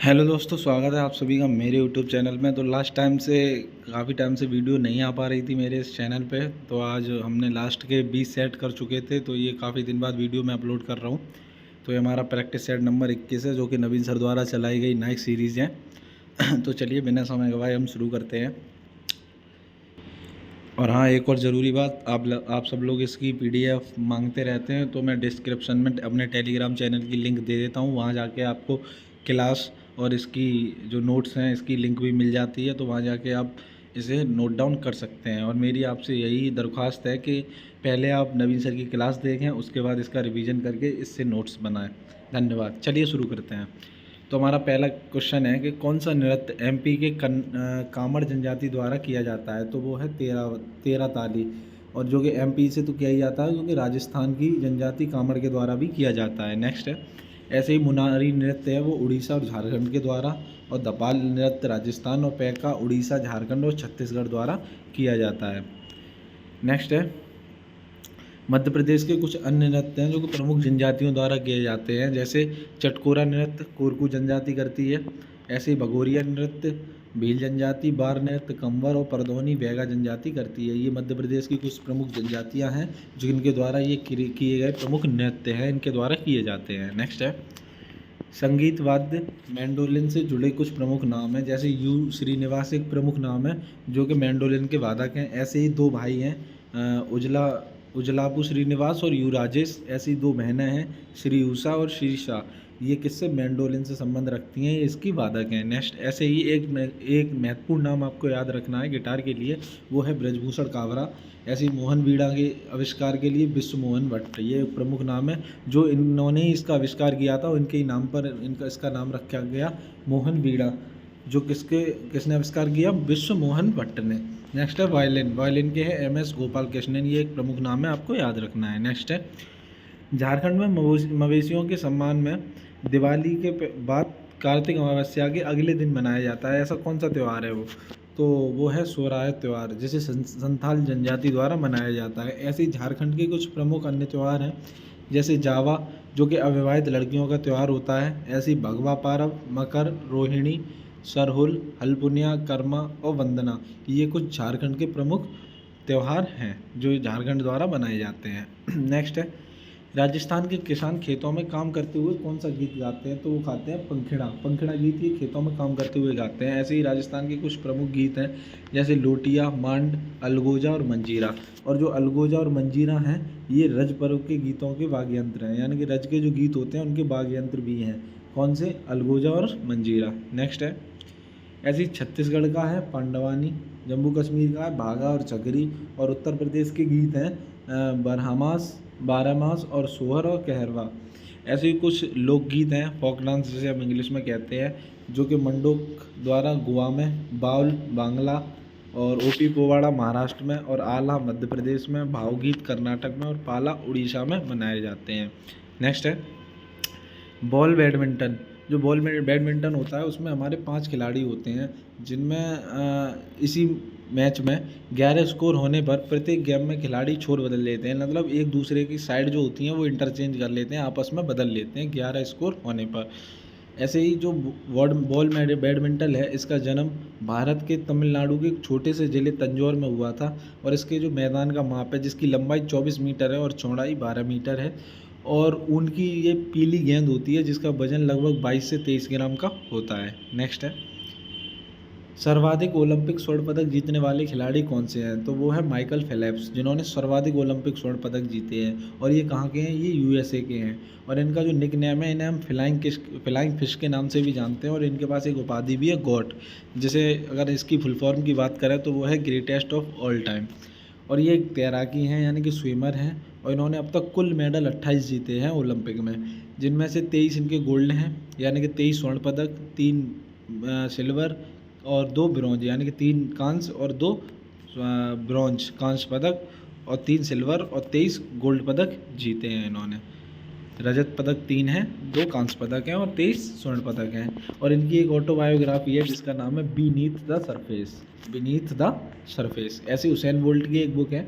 Hello दोस्तों, स्वागत है आप सभी का मेरे यूट्यूब चैनल में। तो लास्ट टाइम से काफ़ी टाइम से वीडियो नहीं आ पा रही थी मेरे इस चैनल पे। तो आज हमने लास्ट के 20 सेट कर चुके थे, तो ये काफ़ी दिन बाद वीडियो मैं अपलोड कर रहा हूँ। तो ये हमारा प्रैक्टिस सेट नंबर 21 है, जो कि नवीन सर द्वारा चलाई गई नाइक सीरीज़ है। तो चलिए बिना समय गवाए हम शुरू करते हैं। और हाँ, एक और ज़रूरी बात, आप सब लोग इसकी PDF मांगते रहते हैं, तो मैं डिस्क्रिप्शन में अपने टेलीग्राम चैनल की लिंक दे देता हूँ। वहाँ जाके आपको क्लास और इसकी जो नोट्स हैं इसकी लिंक भी मिल जाती है, तो वहाँ जाके आप इसे नोट डाउन कर सकते हैं। और मेरी आपसे यही दरख्वास्त है कि पहले आप नवीन सर की क्लास देखें, उसके बाद इसका रिवीजन करके इससे नोट्स बनाएं। धन्यवाद। चलिए शुरू करते हैं। तो हमारा पहला क्वेश्चन है कि कौन सा नृत्य MP के कामड़ जनजाति द्वारा किया जाता है। तो वो है तेरा ताली। और जो कि MP से तो किया ही जाता है, जो कि राजस्थान की जनजाति कामड़ के द्वारा भी किया जाता है। नेक्स्ट है, ऐसे ही मुनारी नृत्य है वो उड़ीसा और झारखंड के द्वारा, और दपाल नृत्य राजस्थान और पैका उड़ीसा, झारखंड और छत्तीसगढ़ द्वारा किया जाता है। नेक्स्ट है, मध्य प्रदेश के कुछ अन्य नृत्य हैं जो कि प्रमुख जनजातियों द्वारा किए जाते हैं, जैसे चटकोरा नृत्य कोरकू जनजाति करती है। ऐसे ही भगोरिया नृत्य भील जनजाति, बार नृत्य कंवर और परधौनी बैगा जनजाति करती है। ये मध्य प्रदेश की कुछ प्रमुख जनजातियां हैं जिनके द्वारा ये किए गए प्रमुख नृत्य हैं, इनके द्वारा किए जाते हैं। नेक्स्ट है, संगीत वाद्य मैंडोलिन से जुड़े कुछ प्रमुख नाम हैं, जैसे U श्रीनिवास एक प्रमुख नाम है जो कि मैंडोलिन के वादक हैं। ऐसे ही दो भाई हैं, उजलापू श्रीनिवास और U राजेश। ऐसी दो बहनें हैं, श्री उषा और श्री शाह। ये किससे मैंडोलिन से संबंध रखती हैं, ये इसकी वादक हैं। नेक्स्ट, ऐसे ही एक महत्वपूर्ण नाम आपको याद रखना है गिटार के लिए, वो है ब्रजभूषण कावरा। ऐसी मोहन बीड़ा के आविष्कार के लिए विश्व मोहन भट्ट, ये प्रमुख नाम है। जो इन्होंने ही इसका आविष्कार किया था, उनके ही नाम पर इसका नाम रखा गया मोहन बीड़ा, जो किसने आविष्कार किया, विश्व मोहन भट्ट ने। नेक्स्ट है वायलिन के है MS गोपाल कृष्णन, ये एक प्रमुख नाम है, आपको याद रखना है। नेक्स्ट है, झारखंड में मवेशियों के सम्मान में दिवाली के बाद कार्तिक अमावस्या के अगले दिन मनाया जाता है। ऐसा कौन सा त्यौहार है वो, तो वो है सोहराय त्यौहार, जिसे संथाल जनजाति द्वारा मनाया जाता है। ऐसे ही झारखंड के कुछ प्रमुख अन्य त्यौहार हैं, जैसे जावा जो कि अविवाहित लड़कियों का त्यौहार होता है। ऐसे ही भगवा पारव, मकर, रोहिणी, सरहुल, हल्पुनिया, कर्मा और वंदना, ये कुछ झारखंड के प्रमुख त्यौहार हैं जो झारखंड द्वारा मनाए जाते हैं। नेक्स्ट है, राजस्थान के किसान खेतों में काम करते हुए कौन सा गीत गाते हैं, तो वो गाते हैं पंखिड़ा। पंखिड़ा गीत ये खेतों में काम करते हुए गाते हैं। ऐसे ही राजस्थान के कुछ प्रमुख गीत हैं, जैसे लोटिया, मांड, अलगोजा और मंजीरा। और जो अलगोजा और मंजीरा हैं, ये रज पर्व के गीतों के वाद्य यंत्र हैं, यानी कि रज के जो गीत होते हैं उनके वाद्य यंत्र भी हैं। कौन से, अलगोजा और मंजीरा। नेक्स्ट है, ऐसे ही छत्तीसगढ़ का है पांडवानी, जम्मू कश्मीर का है बाघा और चकरी, और उत्तर प्रदेश के गीत हैं बरहमास, बारहमास और सोहर और कहरवा। ऐसे ही कुछ लोकगीत हैं, फोक डांस जिसे हम इंग्लिश में कहते हैं, जो कि मंडोक द्वारा गोवा में, बाउल बांग्ला और OP पोवाड़ा महाराष्ट्र में, और आला मध्य प्रदेश में, भावगीत कर्नाटक में और पाला उड़ीसा में मनाए जाते हैं। नेक्स्ट है, बॉल बैडमिंटन। जो बॉल में बैडमिंटन होता है उसमें हमारे 5 खिलाड़ी होते हैं, जिनमें इसी मैच में 11 स्कोर होने पर प्रत्येक गेम में खिलाड़ी छोर बदल लेते हैं, मतलब एक दूसरे की साइड जो होती हैं वो इंटरचेंज कर लेते हैं, आपस में बदल लेते हैं 11 स्कोर होने पर। ऐसे ही जो बॉल बैडमिंटन है, इसका जन्म भारत के तमिलनाडु के एक छोटे से ज़िले तंजौर में हुआ था। और इसके जो मैदान का माप है, जिसकी लंबाई 24 मीटर है और चौड़ाई 12 मीटर है, और उनकी ये पीली गेंद होती है जिसका वजन लगभग 22 से 23 ग्राम का होता है। नेक्स्ट है, सर्वाधिक ओलंपिक स्वर्ण पदक जीतने वाले खिलाड़ी कौन से हैं, तो वो है माइकल फेल्प्स, जिन्होंने सर्वाधिक ओलंपिक स्वर्ण पदक जीते हैं। और ये कहाँ के हैं, ये USA के हैं। और इनका जो निक नेम है, इन्हें हम फ्लाइंग फिश के नाम से भी जानते हैं, और इनके पास एक उपाधि भी है गॉट, जिसे अगर इसकी फुल फॉर्म की बात करें तो वो है ग्रेटेस्ट ऑफ ऑल टाइम। और ये एक तैराकी हैं, यानी कि स्विमर हैं, और इन्होंने अब तक कुल मेडल 28 जीते हैं ओलंपिक में, जिनमें से 23 इनके गोल्ड हैं, यानी कि 23 स्वर्ण पदक, 3 सिल्वर और 2 ब्रॉन्ज, यानी कि 3 कांस्य और 2 ब्रॉन्ज कांस्य पदक, और 3 सिल्वर और 23 गोल्ड पदक जीते हैं इन्होंने। रजत पदक 3 हैं, 2 कांस्य पदक हैं और 23 स्वर्ण पदक हैं। और इनकी एक ऑटोबायोग्राफी है जिसका नाम है बीनीथ द सरफेस। ऐसे हुसैन बोल्ट की एक बुक है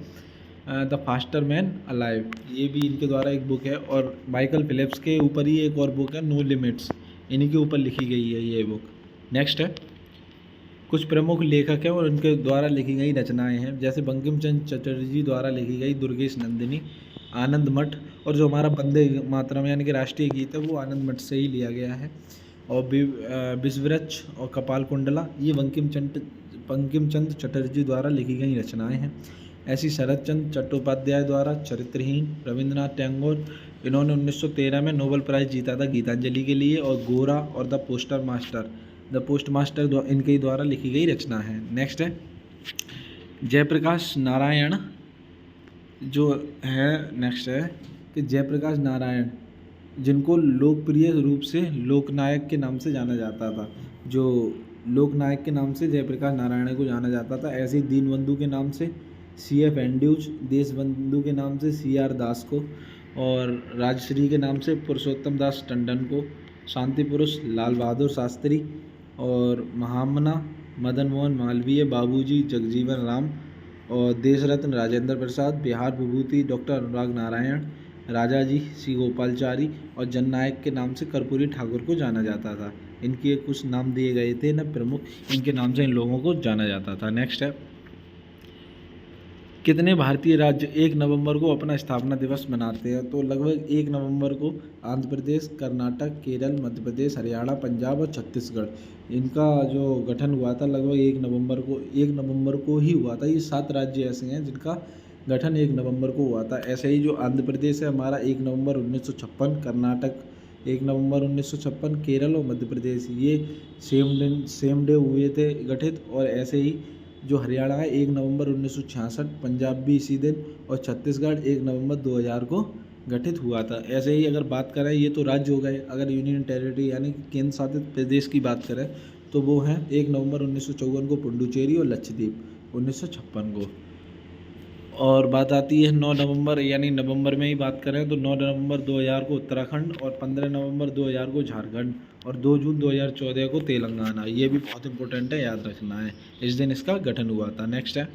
द फास्टर मैन अलाइव, ये भी इनके द्वारा एक बुक है। और माइकल फिलिप्स के ऊपर ही एक और बुक है नो लिमिट्स, इन्हीं के ऊपर लिखी गई है ये बुक। नेक्स्ट है, कुछ प्रमुख लेखक हैं और उनके द्वारा लिखी गई रचनाएं हैं, जैसे बंकिम चंद्र चटर्जी द्वारा लिखी गई दुर्गेश नंदिनी, आनंद मठ, और जो हमारा वंदे मातरम यानी कि राष्ट्रीय गीत है वो आनंद मठ से ही लिया गया है। और विषवृक्ष और कपाल कुंडला ये बंकिम चंद्र चटर्जी द्वारा लिखी गई रचनाएं हैं। ऐसी शरद चंद्र चट्टोपाध्याय द्वारा चरित्रहीन, रविंद्रनाथ टैगोर, इन्होंने 1913 में नोबेल प्राइज़ जीता था गीतांजलि के लिए, और गोरा और द पोस्ट मास्टर इनके द्वारा लिखी गई रचना है। नेक्स्ट है, जयप्रकाश नारायण जो है, नेक्स्ट है कि जयप्रकाश नारायण जिनको लोकप्रिय रूप से लोकनायक के नाम से जाना जाता था, जो लोकनायक के नाम से जयप्रकाश नारायण को जाना जाता था। ऐसे ही दीनबंधु के नाम से CF एंड्रूज, देशबंधु के नाम से CR दास को, और राजश्री के नाम से पुरुषोत्तम दास टंडन को, शांति पुरुष लाल बहादुर शास्त्री, और महामना मदन मोहन मालवीय, बाबूजी जगजीवन राम, और देश रत्न राजेंद्र प्रसाद, बिहार विभूति डॉक्टर अनुराग नारायण, राजाजी C गोपालचारी, और जननायक के नाम से कर्पूरी ठाकुर को जाना जाता था। इनके कुछ नाम दिए गए थे न प्रमुख, इनके नाम से इन लोगों को जाना जाता था। नेक्स्ट है, कितने भारतीय राज्य 1 नवंबर को अपना स्थापना दिवस मनाते हैं? तो लगभग 1 नवंबर को आंध्र प्रदेश, कर्नाटक, केरल, मध्य प्रदेश, हरियाणा, पंजाब और छत्तीसगढ़ इनका जो गठन हुआ था लगभग 1 नवंबर को ही हुआ था। ये 7 राज्य ऐसे हैं जिनका गठन 1 नवंबर को हुआ था। ऐसे ही जो आंध्र प्रदेश है हमारा 1 नवंबर 1956, कर्नाटक 1 नवंबर 1956, केरल और मध्य प्रदेश ये सेम डे हुए थे गठित। और ऐसे ही जो हरियाणा है 1 नवंबर 1966, पंजाब भी इसी दिन, और छत्तीसगढ़ 1 नवंबर 2000 को गठित हुआ था। ऐसे ही अगर बात करें, ये तो राज्य हो गए, अगर यूनियन टेरिटरी यानी केंद्र शासित प्रदेश की बात करें तो वो हैं 1 नवंबर 1954 को पुडुचेरी और लक्षद्वीप 1956 को। और बात आती है 9 नवंबर यानी नवंबर में ही बात करें तो 9 नवंबर 2000 को उत्तराखंड, और 15 नवंबर 2000 को झारखंड, और 2 जून 2014 को तेलंगाना। ये भी बहुत इंपॉर्टेंट है, याद रखना है, इस दिन इसका गठन हुआ था। नेक्स्ट है,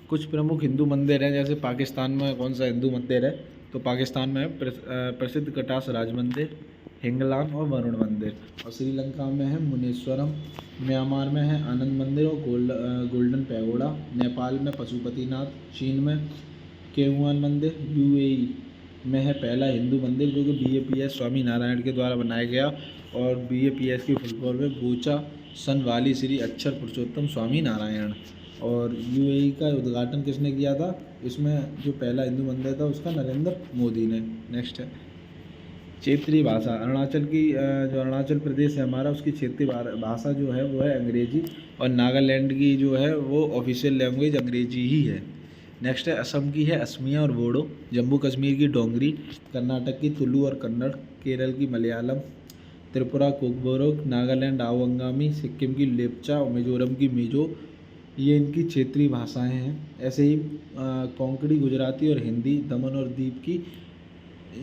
कुछ प्रमुख हिंदू मंदिर हैं, जैसे पाकिस्तान में कौन सा हिंदू मंदिर है? तो पाकिस्तान में है प्रसिद्ध कटास राज मंदिर, हिंगलाम और वरुण मंदिर, और श्रीलंका में है मुनेश्वरम, म्यांमार में है आनंद मंदिर और गोल्डन पैगोडा, नेपाल में पशुपतिनाथ, चीन में केहुआन मंदिर, UAE में है पहला हिंदू मंदिर जो कि BAPS स्वामी नारायण के द्वारा बनाया गया, और BAPS की फुल फॉर्म में बोचा सनवाली श्री अक्षर पुरुषोत्तम स्वामी नारायण। और UAE का उद्घाटन किसने किया था? इसमें जो पहला हिंदू मंदिर था उसका नरेंद्र मोदी ने। नेक्स्ट है, क्षेत्रीय भाषा। अरुणाचल की जो अरुणाचल प्रदेश है हमारा, उसकी क्षेत्रीय भाषा जो है वो है अंग्रेजी, और नागालैंड की जो है वो ऑफिशियल लैंग्वेज अंग्रेजी ही है। नेक्स्ट है, असम की है असमिया और बोडो, जम्मू कश्मीर की डोंगरी, कर्नाटक की तुलु और कन्नड़, केरल की मलयालम, त्रिपुरा कोकबोरोक, नागालैंड आओ अंगामी, सिक्किम की लेप्चा और मिजोरम की मिजो, ये इनकी क्षेत्रीय भाषाएं हैं। ऐसे ही कोंकणी, गुजराती और हिंदी दमन और दीव की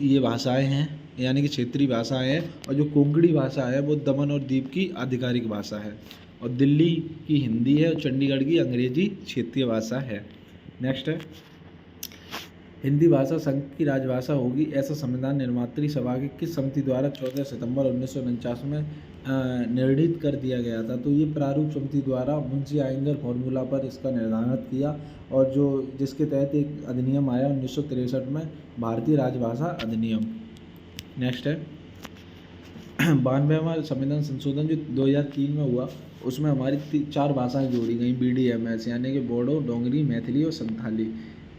ये भाषाएं हैं, यानी कि क्षेत्रीय भाषाएं हैं। और जो कोंकणी भाषा है वो दमन और दीव की आधिकारिक भाषा है, और दिल्ली की हिंदी है, और चंडीगढ़ की अंग्रेजी क्षेत्रीय भाषा है। नेक्स्ट है, हिंदी भाषा संघ की राजभाषा होगी, ऐसा संविधान निर्मात्री सभा की किस समिति द्वारा 14 सितंबर 1949 में निर्णित कर दिया गया था? तो ये प्रारूप समिति द्वारा मुंशी आयंगर फॉर्मूला पर इसका निर्धारण किया, और जो जिसके तहत एक अधिनियम आया 1963 में, भारतीय राजभाषा अधिनियम। नेक्स्ट है, 92वां संविधान संशोधन जो 2003 में हुआ, उसमें हमारी 4 भाषाएं जोड़ी गई BDMS, यानी कि बोडो, डोंगरी, मैथिली और संथाली।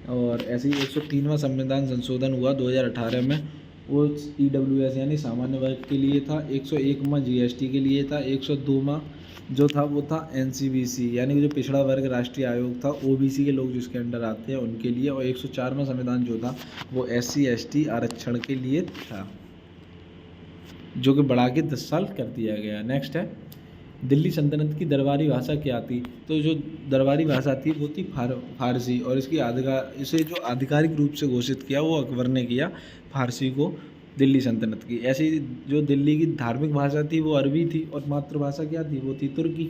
और ऐसे ही 103वां संविधान संशोधन हुआ 2018 में, वो EWS यानी सामान्य वर्ग के लिए था, 101वां GST के लिए था, 102वां जो था वो था NCBC यानी कि जो पिछड़ा वर्ग राष्ट्रीय आयोग था, OBC के लोग जिसके अंडर आते हैं उनके लिए, और 104वां संविधान जो था वो SC ST आरक्षण के लिए था, जो कि बढ़ा के 10 साल कर दिया गया। नेक्स्ट है, दिल्ली सल्तनत की दरबारी भाषा क्या थी? तो जो दरबारी भाषा थी वो थी फारसी, और इसे जो आधिकारिक रूप से घोषित किया वो अकबर ने किया, फारसी को दिल्ली सल्तनत की। ऐसी जो दिल्ली की धार्मिक भाषा थी वो अरबी थी, और मातृभाषा क्या थी? वो थी तुर्की।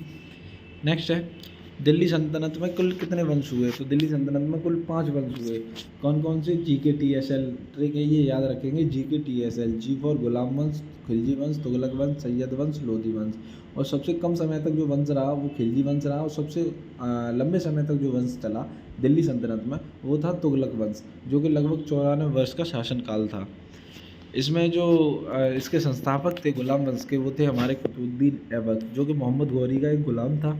नेक्स्ट है, दिल्ली सल्तनत में कुल कितने वंश हुए? तो दिल्ली सल्तनत में कुल 5 वंश हुए। कौन कौन से? GKTSL ट्रिक है, ये याद रखेंगे। GKTSL, जी फॉर गुलाम वंश, खिलजी वंश, तुगलक वंश, सैयद वंश, लोधी वंश। और सबसे कम समय तक जो वंश रहा वो खिलजी वंश रहा, और सबसे लंबे समय तक जो वंश चला दिल्ली सल्तनत में वो था तुगलक वंश, जो कि लगभग 94 वर्ष का शासनकाल था। इसमें जो इसके संस्थापक थे गुलाम वंश के, वो थे हमारे कुतुबुद्दीन ऐबक, जो कि मोहम्मद गौरी का एक गुलाम था।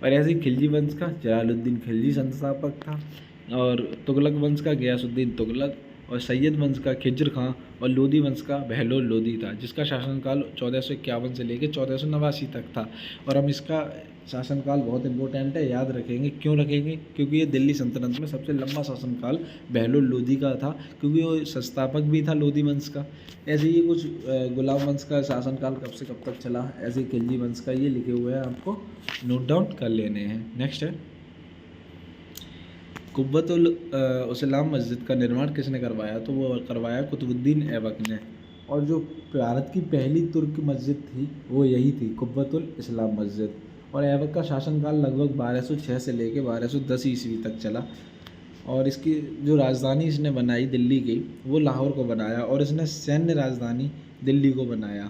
और ऐसे ही खिलजी वंश का जलालुद्दीन खिलजी संस्थापक था, और तुगलक वंश का गयासुद्दीन तुगलक, और सैयद वंश का खिज्र खां, और लोधी वंश का बहलोल लोधी था, जिसका शासनकाल 1451 से लेकर 1489 तक था। और हम इसका शासनकाल बहुत इंपॉर्टेंट है, याद रखेंगे। क्यों रखेंगे? क्योंकि ये दिल्ली सल्तनत में सबसे लंबा शासनकाल बहलोल लोधी का था, क्योंकि वो संस्थापक भी था लोधी वंश का। ऐसे ही कुछ गुलाम वंश का शासनकाल कब से कब तक चला, ऐसे ही खिलजी वंश का ये लिखे हुए हैं, आपको नोट डाउन कर लेने हैं। नेक्स्ट है, कुब्बतुल इस्लाम मस्जिद का निर्माण किसने करवाया? तो वो करवाया कुतुबुद्दीन ऐबक ने। और जो भारत की पहली तुर्क मस्जिद थी वो यही थी, कुब्बतुल इस्लाम मस्जिद। और ऐबक का शासनकाल लगभग 1206 से लेकर 1210 ईस्वी तक चला। और इसकी जो राजधानी इसने बनाई दिल्ली की, वो लाहौर को बनाया, और इसने सैन्य राजधानी दिल्ली को बनाया।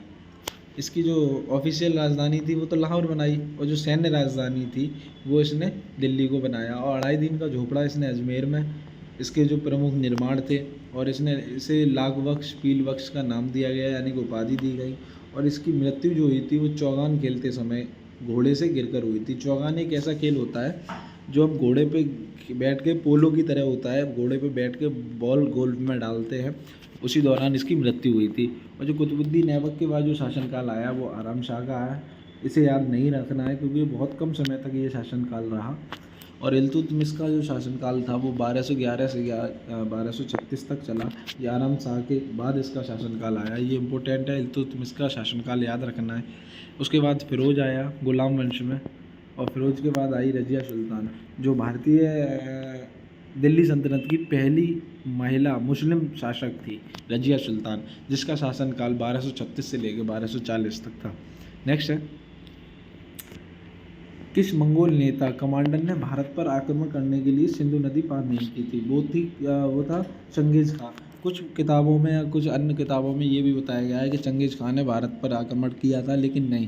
इसकी जो ऑफिशियल राजधानी थी वो तो लाहौर बनाई, और जो सैन्य राजधानी थी वो इसने दिल्ली को बनाया। और 2.5 दिन का झोपड़ा इसने अजमेर में, इसके जो प्रमुख निर्माण थे, और इसने इसे लाख बख्श पील बख्श का नाम दिया गया, यानी कि उपाधि दी गई। और इसकी मृत्यु जो हुई थी वो चौगान खेलते समय घोड़े से गिरकर हुई थी। चौगान एक ऐसा खेल होता है जो हम घोड़े पे बैठ के, पोलो की तरह होता है, घोड़े पे बैठ के बॉल गोल में डालते हैं, उसी दौरान इसकी मृत्यु हुई थी। और जो कुतुबुद्दीन ऐबक के बाद जो शासनकाल आया वो आराम शाह का आया। इसे याद नहीं रखना है, क्योंकि बहुत कम समय तक ये शासनकाल रहा। और इल्तुतमिश का जो शासनकाल था वो 1211 से 1236 तक चला। ये आराम शाह के बाद इसका शासनकाल आया, ये इम्पोर्टेंट है, इल्तुतमिश का शासनकाल याद रखना है। उसके बाद फिरोज आया गुलाम वंश में, और फिरोज के बाद आई रजिया सुल्तान, जो भारतीय दिल्ली सल्तनत की पहली महिला मुस्लिम शासक थी, रजिया सुल्तान, जिसका शासनकाल 1236 से लेकर 1240 तक था। नेक्स्ट है, किस मंगोल नेता कमांडर ने भारत पर आक्रमण करने के लिए सिंधु नदी पार नहीं की थी? वो था चंगेज़ खां। कुछ किताबों में या कुछ अन्य किताबों में ये भी बताया गया है कि चंगेज़ खां ने भारत पर आक्रमण किया था, लेकिन नहीं,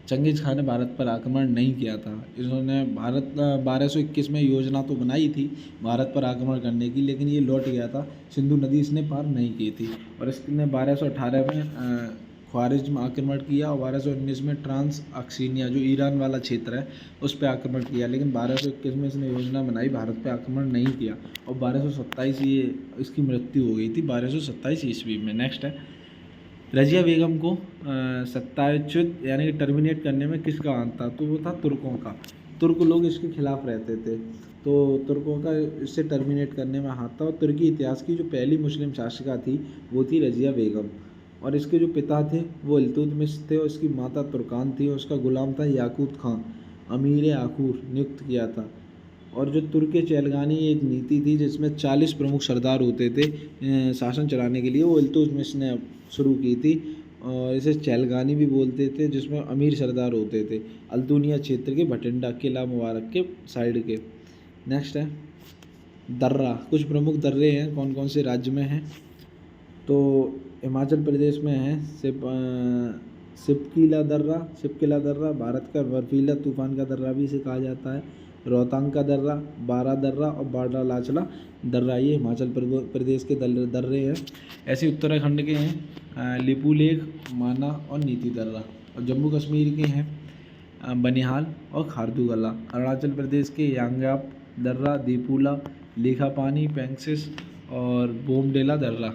चंगेज़ खां ने भारत पर आक्रमण नहीं किया था। इन्होंने 1221 में योजना तो बनाई थी भारत पर आक्रमण करने की, लेकिन ये लौट गया था, सिंधु नदी इसने पार नहीं की थी। और इसने 1218 में ख्वारिज़्म में आक्रमण किया, और 1219 में ट्रांस अक्सीनिया, जो ईरान वाला क्षेत्र है, उस पर आक्रमण किया। लेकिन 1221 में इसने योजना बनाई, भारत पर आक्रमण नहीं किया, और 1227 ये इसकी मृत्यु हो गई थी, 1227 ईस्वी में। नेक्स्ट है, रजिया बेगम को सत्ताच्युत यानी कि टर्मिनेट करने में किसका हाथ था? तो वो था तुर्कों का। तुर्क लोग इसके खिलाफ रहते थे, तो तुर्कों का इससे टर्मिनेट करने में हाथ था। और तुर्की इतिहास की जो पहली मुस्लिम शासिका थी वो थी रजिया बेगम। और इसके जो पिता थे वो इल्तुतमिश थे, और इसकी माता तुर्कान थी, और उसका गुलाम था याकूत खां, अमीर आखूर नियुक्त किया था। और जो तुर्क चैलगानी एक नीति थी जिसमें 40 प्रमुख सरदार होते थे शासन चलाने के लिए, वो इल्तुतमिश ने शुरू की थी, और इसे चैलगानी भी बोलते थे, जिसमें अमीर सरदार होते थे अल्तुनिया क्षेत्र के भटिंडा किला मुबारक के साइड के। नेक्स्ट है, दर्रा। कुछ प्रमुख दर्रे हैं, कौन कौन से राज्य में हैं? तो हिमाचल प्रदेश में है सिपकिला दर्रा, भारत का बर्फीला तूफान का दर्रा भी इसे कहा जाता है। रोहतांग का दर्रा, बारा दर्रा, और बारालाचला दर्रा, ये हिमाचल प्रदेश के दर्रे हैं। ऐसे उत्तराखंड के हैं लिपुलेख, माना और नीति दर्रा। और जम्मू कश्मीर के हैं बनिहाल और खारदूगला। अरुणाचल प्रदेश के यांगयाप दर्रा, दीपूला, लेखापानी, पेंगसिस और बोमडेला दर्रा।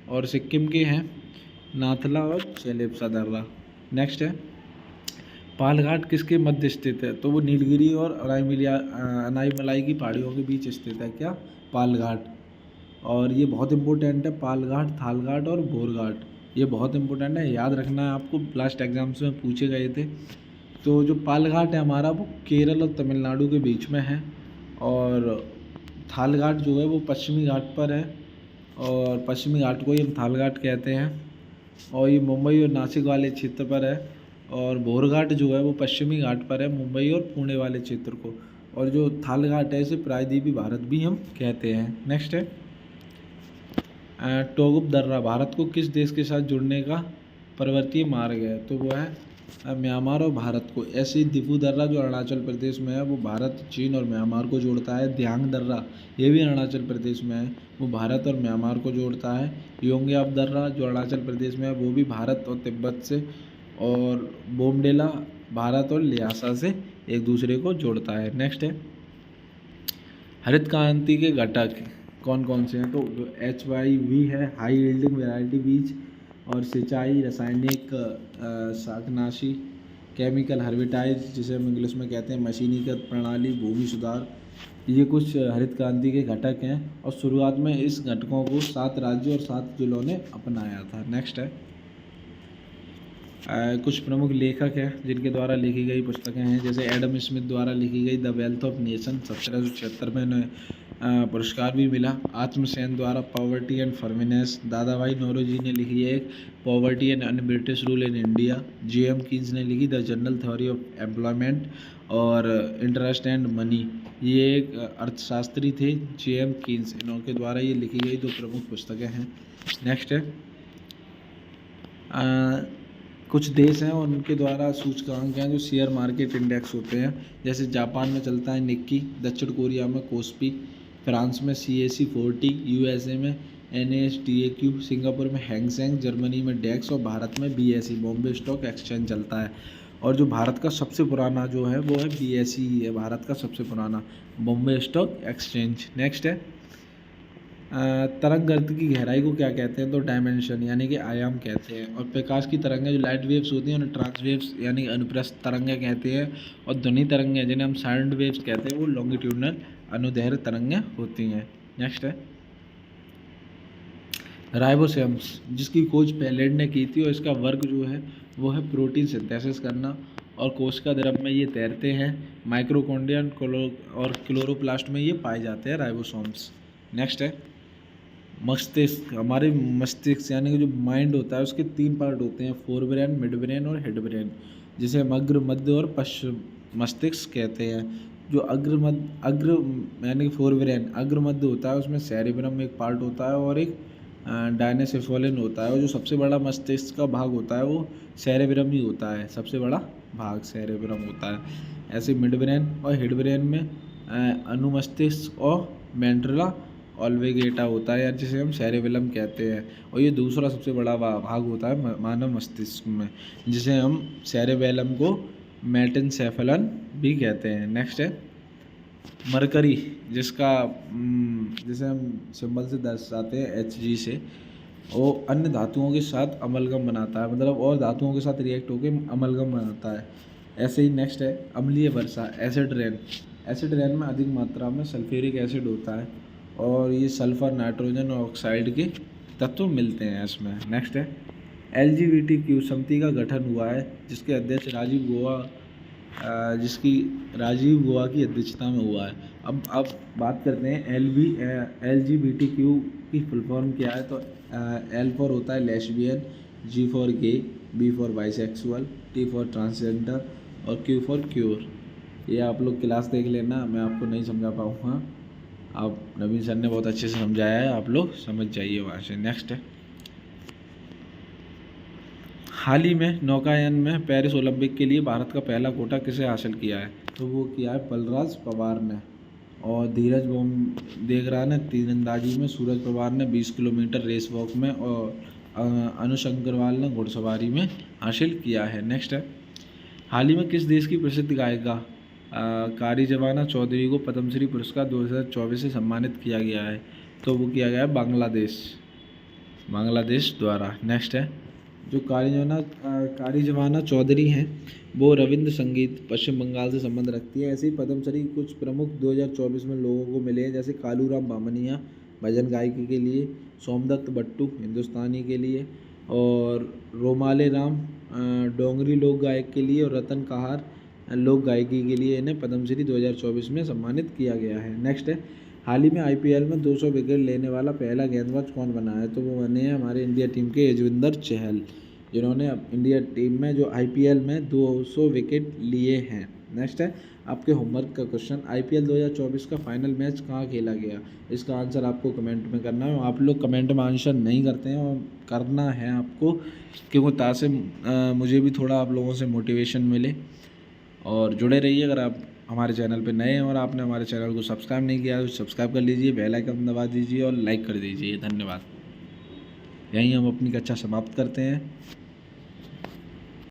और सिक्किम के हैं नाथला और सेलेपसा दर्रा। नेक्स्ट है, पालघाट किसके मध्य स्थित है? तो वो नीलगिरी और अनाईमलाई की पहाड़ियों के बीच स्थित है, क्या? पालघाट। और ये बहुत इंपॉर्टेंट है, पालघाट, थालघाट और बोरघाट, ये बहुत इंपॉर्टेंट है, याद रखना है आपको, लास्ट एग्जाम्स में पूछे गए थे। तो जो पालघाट है हमारा वो केरल और तमिलनाडु के बीच में है, और थालघाट जो है वो पश्चिमी घाट पर है, और पश्चिमी घाट को ही हम थालघाट कहते हैं। और ये मुंबई और नासिक वाले क्षेत्र पर है, और भोरघाट जो है वो पश्चिमी घाट पर है, मुंबई और पुणे वाले क्षेत्र को। और जो थाल घाट है इसे प्रायद्वीपीय भारत भी हम कहते हैं। नेक्स्ट है टोगुप दर्रा भारत को किस देश के साथ जुड़ने का पर्वतीय मार्ग है, तो वो है म्यांमार और भारत को। ऐसे ही दिफू दर्रा जो अरुणाचल प्रदेश में है वो भारत, चीन और म्यांमार को जोड़ता है। दियांग दर्रा ये भी अरुणाचल प्रदेश में है, वो भारत और म्यांमार को जोड़ता है। योंगयाप दर्रा जो अरुणाचल प्रदेश में है वो भी भारत और तिब्बत से, और बोमडेला भारत और ल्हासा से एक दूसरे को जोड़ता है। नेक्स्ट है हरित क्रांति के घटक कौन कौन से हैं, तो HYV है, हाई यील्डिंग वैरायटी बीज, और सिंचाई, रासायनिक शाकनाशी, केमिकल हर्बिटाइज जिसे हम इंग्लिश में कहते हैं, मशीनीकृत प्रणाली, भूमि सुधार, ये कुछ हरित क्रांति के घटक हैं। और शुरुआत में इस घटकों को 7 राज्यों और 7 जिलों ने अपनाया था। नेक्स्ट है कुछ प्रमुख लेखक हैं जिनके द्वारा लिखी गई पुस्तकें हैं, जैसे एडम स्मिथ द्वारा लिखी गई द वेल्थ ऑफ नेशन 1776 में उन्हें पुरस्कार भी मिला। आत्मसेन द्वारा पॉवर्टी एंड फर्मिनेस, दादा भाई नौरोजी ने लिखी है एक poverty and British rule in India, J.M. Keynes ने लिखी the general theory of employment और इंटरेस्ट एंड मनी, ये एक अर्थशास्त्री थे J.M. कीन्स, इनके द्वारा ये लिखी गई 2 प्रमुख पुस्तकें हैं। नेक्स्ट है कुछ देश हैं और उनके द्वारा सूचकांक हैं जो शेयर मार्केट इंडेक्स होते हैं, जैसे जापान में चलता है निक्की, दक्षिण कोरिया में कोस्पी, फ्रांस में CAC 40, USA में NASDAQ, सिंगापुर में हैंग सेंग, जर्मनी में डेक्स और भारत में BSE बॉम्बे स्टॉक एक्सचेंज चलता है। और जो भारत का सबसे पुराना जो है वो है BSE ही है, भारत का सबसे पुराना बॉम्बे स्टॉक एक्सचेंज। नेक्स्ट है तरंग गर्त की गहराई को क्या कहते हैं, तो डायमेंशन यानी कि आयाम कहते हैं। और प्रकाश की तरंगें जो लाइट वेव्स होती हैं उन्हें ट्रांस वेव्स यानी अनुप्रस्थ तरंगें कहते हैं। और ध्वनि तरंगें जिन्हें हम साउंड वेव्स कहते हैं वो लॉन्गिट्यूडनल अनुदैर्ध्य तरंगें होती हैं। नेक्स्ट है राइबोसोम्स जिसकी खोज पैलेड ने की थी, और इसका वर्क जो है वो है प्रोटीन सिंथेसिस करना, और कोशिका द्रव में ये तैरते हैं। माइक्रोकॉन्ड्रिया और क्लोरोप्लास्ट में ये पाए जाते हैं राइबोसोम्स। नेक्स्ट है मस्तिष्क, हमारे मस्तिष्क यानी कि जो माइंड होता है उसके 3 पार्ट होते हैं, फोर ब्रेन, मिड ब्रेन और हेड ब्रेन, जिसे हम अग्र, मध्य और पश्चिम मस्तिष्क कहते हैं। जो अग्र यानी कि फोर ब्रेन अग्र मध्य होता है उसमें सेरेब्रम एक पार्ट होता है और एक डायनेसेफेलिन होता है, और जो सबसे बड़ा मस्तिष्क का भाग होता है वो सेरेब्रम ही होता है, सबसे बड़ा भाग सेरेब्रम होता है। ऐसे मिड ब्रेन और हेड ब्रेन में अनुमस्तिष्क और मेंट्रला ऑल्वेगेटा होता है, या जिसे हम सेरेबेलम कहते हैं। और ये दूसरा सबसे बड़ा भाग होता है मानव मस्तिष्क में, जिसे हम सेरेबेलम को मेटेनसेफलन भी कहते हैं। नेक्स्ट है मरकरी, जिसे हम सिंबल से दर्शाते हैं Hg से, वो अन्य धातुओं के साथ अमलगम बनाता है, मतलब और धातुओं के साथ रिएक्ट होकर अमलगम बनाता है। ऐसे ही नेक्स्ट है अम्लीय वर्षा, एसिड रेन। एसिड रेन में अधिक मात्रा में सल्फ्यूरिक एसिड होता है, और ये सल्फर, नाइट्रोजन और ऑक्साइड के तत्व मिलते हैं इसमें। नेक्स्ट है LGBTQ समिति का गठन हुआ है, जिसके अध्यक्ष राजीव गोवा की अध्यक्षता में हुआ है। अब बात करते हैं LGBTQ की फुल फॉर्म क्या है, तो L फॉर होता है lesbian, G for gay, B for bisexual, T for transgender और Q फॉर क्यूर। ये आप लोग क्लास देख लेना, मैं आपको नहीं समझा पाऊँगा, आप नवीन सर ने बहुत अच्छे से समझाया है, आप लोग समझ जाइए वहाँ से। नेक्स्ट है हाल ही में नौकायन में पेरिस ओलंपिक के लिए भारत का पहला कोटा किसे हासिल किया है, तो वो किया है बलराज पवार ने। और धीरज देगरा ने तीरंदाजी में, सूरज पवार ने 20 किलोमीटर रेस वॉक में, और अनुष अग्रवाल ने घुड़सवारी में हासिल किया है। नेक्स्ट है हाल ही में किस देश की प्रसिद्ध गायिका कारी जवाना चौधरी को पद्मश्री पुरस्कार 2024 से सम्मानित किया गया है, तो वो किया गया है बांग्लादेश द्वारा। नेक्स्ट है जो कारी जवाना चौधरी हैं वो रविंद्र संगीत पश्चिम बंगाल से संबंध रखती है। ऐसे ही पद्मश्री कुछ प्रमुख 2024 में लोगों को मिले हैं, जैसे कालूराम बामनिया भजन गायकी के लिए, सोमदत्त बट्टू हिंदुस्तानी के लिए, और रोमाले राम डोंगरी लोक गायक के लिए, और रतन कहार लोक गायकी के लिए इन्हें पद्मश्री 2024 में सम्मानित किया गया है। नेक्स्ट है हाल ही में IPL में 200 विकेट लेने वाला पहला गेंदबाज कौन बना है, तो वो बने हैं हमारे इंडिया टीम के युजवेंद्र चहल। जिन्होंने अब इंडिया टीम में जो आईपीएल में 200 विकेट लिए हैं। नेक्स्ट है आपके होमवर्क का क्वेश्चन, आईपीएल 2024 का फाइनल मैच कहाँ खेला गया? इसका आंसर आपको कमेंट में करना है। आप लोग कमेंट में आंसर नहीं करते हैं और करना है आपको, क्योंकि ताकि मुझे भी थोड़ा आप लोगों से मोटिवेशन मिले। और जुड़े रहिए। अगर आप हमारे चैनल पे नए हैं और आपने हमारे चैनल को सब्सक्राइब नहीं किया है तो सब्सक्राइब कर लीजिए, बेल आइकन दबा दीजिए और लाइक कर दीजिए। धन्यवाद। यहीं हम अपनी कक्षा समाप्त करते हैं।